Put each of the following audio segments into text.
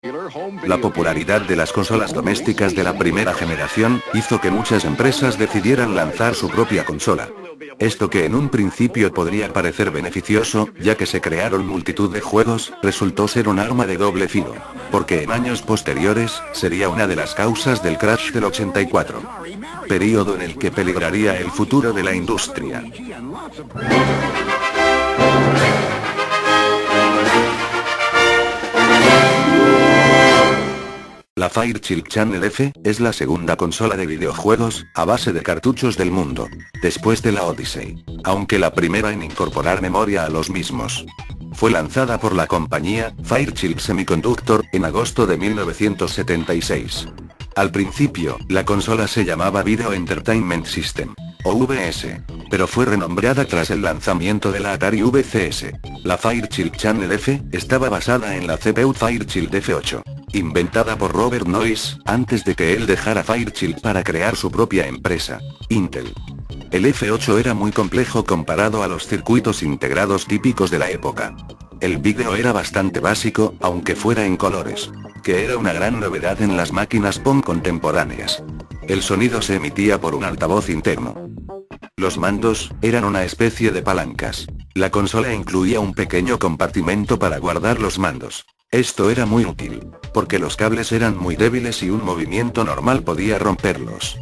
La popularidad de las consolas domésticas de la primera generación hizo que muchas empresas decidieran lanzar su propia consola. Esto, que en un principio podría parecer beneficioso, ya que se crearon multitud de juegos, resultó ser un arma de doble filo, porque en años posteriores, sería una de las causas del crash del 84. Período en el que peligraría el futuro de la industria. La Fairchild Channel F es la segunda consola de videojuegos a base de cartuchos del mundo, después de la Odyssey, aunque la primera en incorporar memoria a los mismos. Fue lanzada por la compañía Fairchild Semiconductor en agosto de 1976. Al principio, la consola se llamaba Video Entertainment System, o VS, pero fue renombrada tras el lanzamiento de la Atari VCS. La Fairchild Channel F estaba basada en la CPU Fairchild F8, inventada por Robert Noyce, antes de que él dejara Fairchild para crear su propia empresa, Intel. El F8 era muy complejo comparado a los circuitos integrados típicos de la época. El vídeo era bastante básico, aunque fuera en colores, que era una gran novedad en las máquinas POM contemporáneas. El sonido se emitía por un altavoz interno. Los mandos eran una especie de palancas. La consola incluía un pequeño compartimento para guardar los mandos. Esto era muy útil, porque los cables eran muy débiles y un movimiento normal podía romperlos.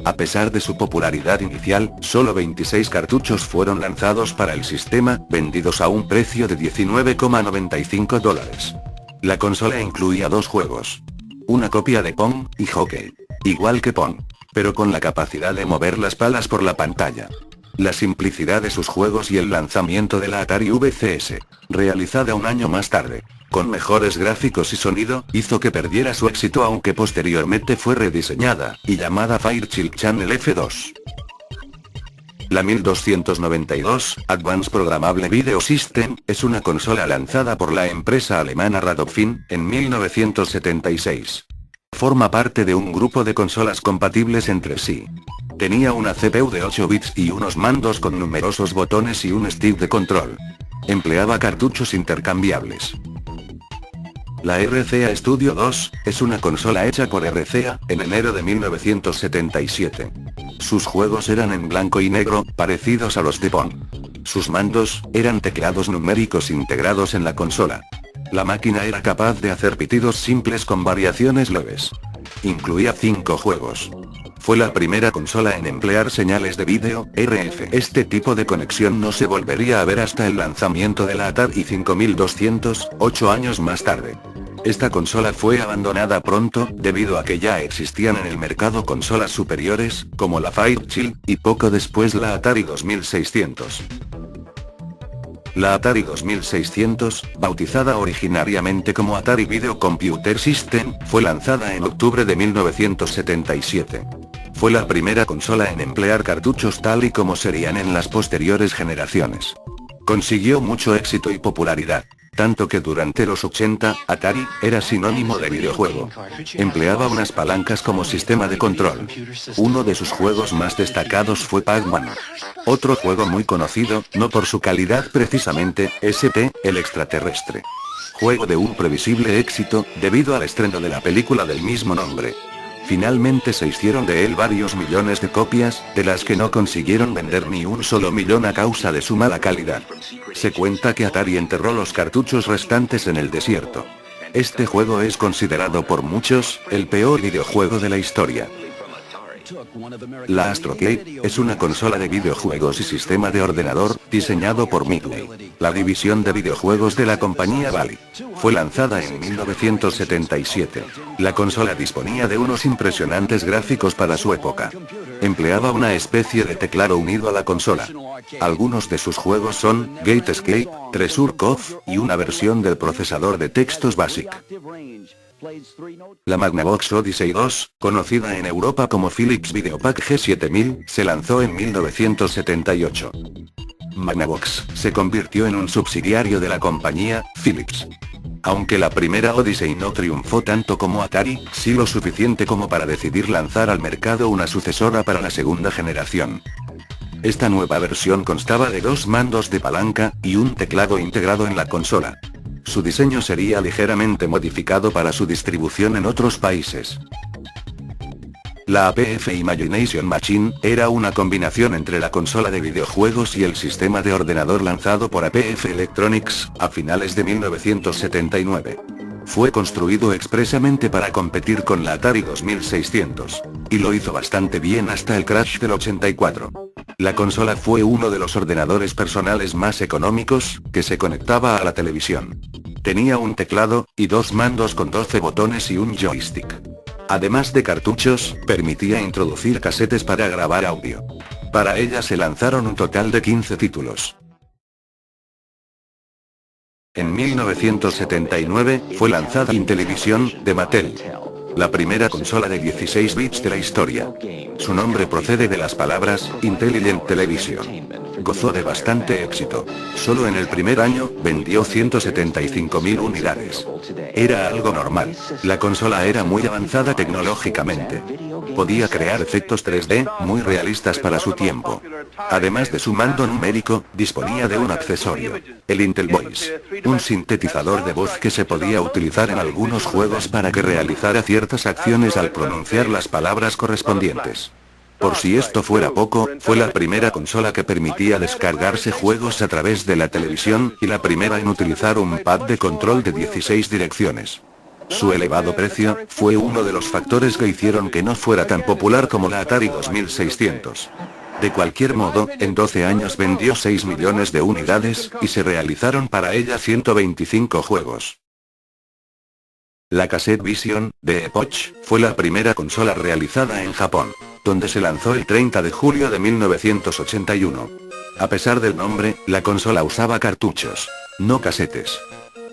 A pesar de su popularidad inicial, solo 26 cartuchos fueron lanzados para el sistema, vendidos a un precio de $19,95. La consola incluía dos juegos. Una copia de Pong y Hockey. Igual que Pong, pero con la capacidad de mover las palas por la pantalla. La simplicidad de sus juegos y el lanzamiento de la Atari VCS, realizada un año más tarde, con mejores gráficos y sonido, hizo que perdiera su éxito, aunque posteriormente fue rediseñada, y llamada Fairchild Channel F2. La 1292, Advanced Programmable Video System, es una consola lanzada por la empresa alemana Radofin, en 1976. Forma parte de un grupo de consolas compatibles entre sí. Tenía una CPU de 8 bits y unos mandos con numerosos botones y un stick de control. Empleaba cartuchos intercambiables. La RCA Studio 2, es una consola hecha por RCA, en enero de 1977. Sus juegos eran en blanco y negro, parecidos a los de Pong. Sus mandos, eran teclados numéricos integrados en la consola. La máquina era capaz de hacer pitidos simples con variaciones leves. Incluía 5 juegos. Fue la primera consola en emplear señales de vídeo, RF. Este tipo de conexión no se volvería a ver hasta el lanzamiento de la Atari 5200, 8 años más tarde. Esta consola fue abandonada pronto, debido a que ya existían en el mercado consolas superiores, como la Fairchild, y poco después la Atari 2600. La Atari 2600, bautizada originariamente como Atari Video Computer System, fue lanzada en octubre de 1977. Fue la primera consola en emplear cartuchos tal y como serían en las posteriores generaciones. Consiguió mucho éxito y popularidad, tanto que durante los 80, Atari era sinónimo de videojuego. Empleaba unas palancas como sistema de control. Uno de sus juegos más destacados fue Pac-Man. Otro juego muy conocido, no por su calidad precisamente, SP, el extraterrestre. Juego de un previsible éxito, debido al estreno de la película del mismo nombre. Finalmente se hicieron de él varios millones de copias, de las que no consiguieron vender ni un solo millón a causa de su mala calidad. Se cuenta que Atari enterró los cartuchos restantes en el desierto. Este juego es considerado por muchos, el peor videojuego de la historia. La Astrocade, es una consola de videojuegos y sistema de ordenador, diseñado por Midway, la división de videojuegos de la compañía Bally. Fue lanzada en 1977. La consola disponía de unos impresionantes gráficos para su época. Empleaba una especie de teclado unido a la consola. Algunos de sus juegos son Gate Escape, Treasure Cove, y una versión del procesador de textos BASIC. La Magnavox Odyssey 2, conocida en Europa como Philips Videopack G7000, se lanzó en 1978. Magnavox se convirtió en un subsidiario de la compañía Philips. Aunque la primera Odyssey no triunfó tanto como Atari, sí lo suficiente como para decidir lanzar al mercado una sucesora para la segunda generación. Esta nueva versión constaba de 2 mandos de palanca, y un teclado integrado en la consola. Su diseño sería ligeramente modificado para su distribución en otros países. La APF Imagination Machine era una combinación entre la consola de videojuegos y el sistema de ordenador lanzado por APF Electronics a finales de 1979. Fue construido expresamente para competir con la Atari 2600, y lo hizo bastante bien hasta el crash del 84. La consola fue uno de los ordenadores personales más económicos, que se conectaba a la televisión. Tenía un teclado, y dos mandos con 12 botones y un joystick. Además de cartuchos, permitía introducir casetes para grabar audio. Para ella se lanzaron un total de 15 títulos. En 1979, fue lanzada Intellivision, de Mattel, la primera consola de 16 bits de la historia. Su nombre procede de las palabras Intelligent Television. Gozó de bastante éxito. Solo en el primer año, vendió 175.000 unidades. Era algo normal. La consola era muy avanzada tecnológicamente. Podía crear efectos 3D, muy realistas para su tiempo. Además de su mando numérico, disponía de un accesorio, el Intel Voice, un sintetizador de voz que se podía utilizar en algunos juegos para que realizara ciertas acciones al pronunciar las palabras correspondientes. Por si esto fuera poco, fue la primera consola que permitía descargarse juegos a través de la televisión, y la primera en utilizar un pad de control de 16 direcciones. Su elevado precio, fue uno de los factores que hicieron que no fuera tan popular como la Atari 2600. De cualquier modo, en 12 años vendió 6 millones de unidades, y se realizaron para ella 125 juegos. La Cassette Vision, de Epoch, fue la primera consola realizada en Japón, donde se lanzó el 30 de julio de 1981. A pesar del nombre, la consola usaba cartuchos, no casetes.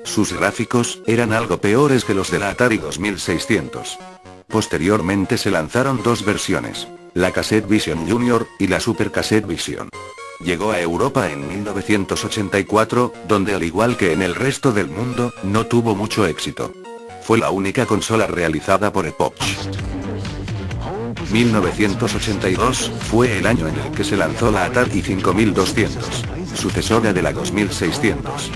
Sus gráficos, eran algo peores que los de la Atari 2600. Posteriormente se lanzaron dos versiones, la Cassette Vision Junior, y la Super Cassette Vision. Llegó a Europa en 1984, donde al igual que en el resto del mundo, no tuvo mucho éxito. Fue la única consola realizada por Epoch. 1982, fue el año en el que se lanzó la Atari 5200, sucesora de la 2600.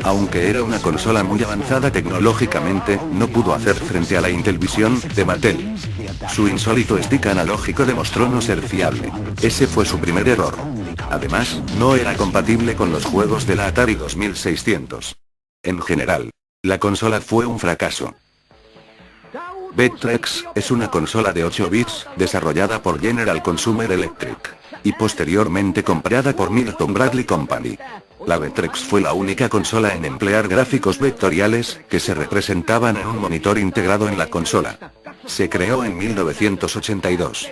Aunque era una consola muy avanzada tecnológicamente, no pudo hacer frente a la Intellivision, de Mattel. Su insólito stick analógico demostró no ser fiable. Ese fue su primer error. Además, no era compatible con los juegos de la Atari 2600. En general, la consola fue un fracaso. Vectrex, es una consola de 8 bits, desarrollada por General Consumer Electric, y posteriormente comprada por Milton Bradley Company. La Vectrex fue la única consola en emplear gráficos vectoriales, que se representaban en un monitor integrado en la consola. Se creó en 1982.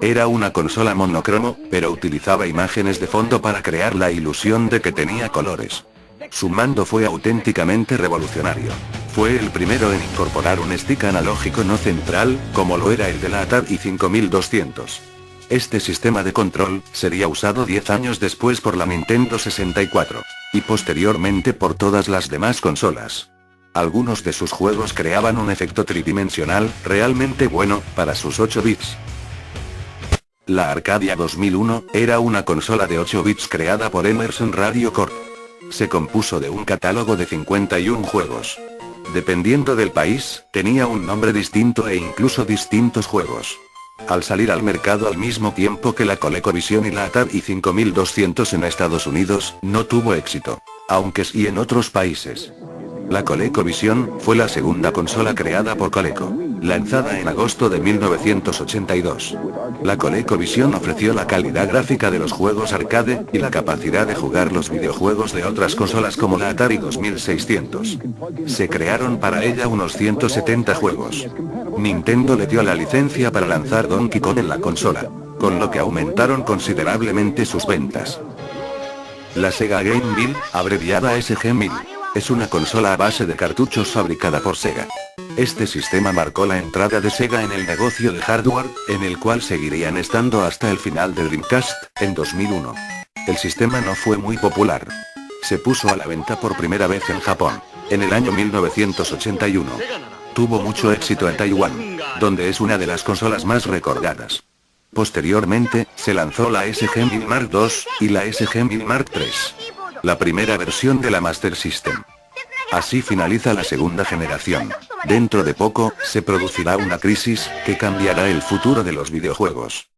Era una consola monocromo, pero utilizaba imágenes de fondo para crear la ilusión de que tenía colores. Su mando fue auténticamente revolucionario. Fue el primero en incorporar un stick analógico no central, como lo era el de la Atari 5200. Este sistema de control, sería usado 10 años después por la Nintendo 64, y posteriormente por todas las demás consolas. Algunos de sus juegos creaban un efecto tridimensional, realmente bueno, para sus 8 bits. La Arcadia 2001, era una consola de 8 bits creada por Emerson Radio Corp. Se compuso de un catálogo de 51 juegos. Dependiendo del país, tenía un nombre distinto e incluso distintos juegos. Al salir al mercado al mismo tiempo que la ColecoVision y la Atari 5200 en Estados Unidos, no tuvo éxito. Aunque sí en otros países. La ColecoVision, fue la segunda consola creada por Coleco, lanzada en agosto de 1982. La ColecoVision ofreció la calidad gráfica de los juegos arcade, y la capacidad de jugar los videojuegos de otras consolas como la Atari 2600. Se crearon para ella unos 170 juegos. Nintendo le dio la licencia para lanzar Donkey Kong en la consola, con lo que aumentaron considerablemente sus ventas. La Sega Game Boy, abreviada SG-1000. Es una consola a base de cartuchos fabricada por Sega. Este sistema marcó la entrada de Sega en el negocio de hardware, en el cual seguirían estando hasta el final del Dreamcast, en 2001. El sistema no fue muy popular. Se puso a la venta por primera vez en Japón, en el año 1981. Tuvo mucho éxito en Taiwán, donde es una de las consolas más recordadas. Posteriormente, se lanzó la SG-1000 Mark II, y la SG-1000 Mark III. La primera versión de la Master System. Así finaliza la segunda generación. Dentro de poco, se producirá una crisis, que cambiará el futuro de los videojuegos.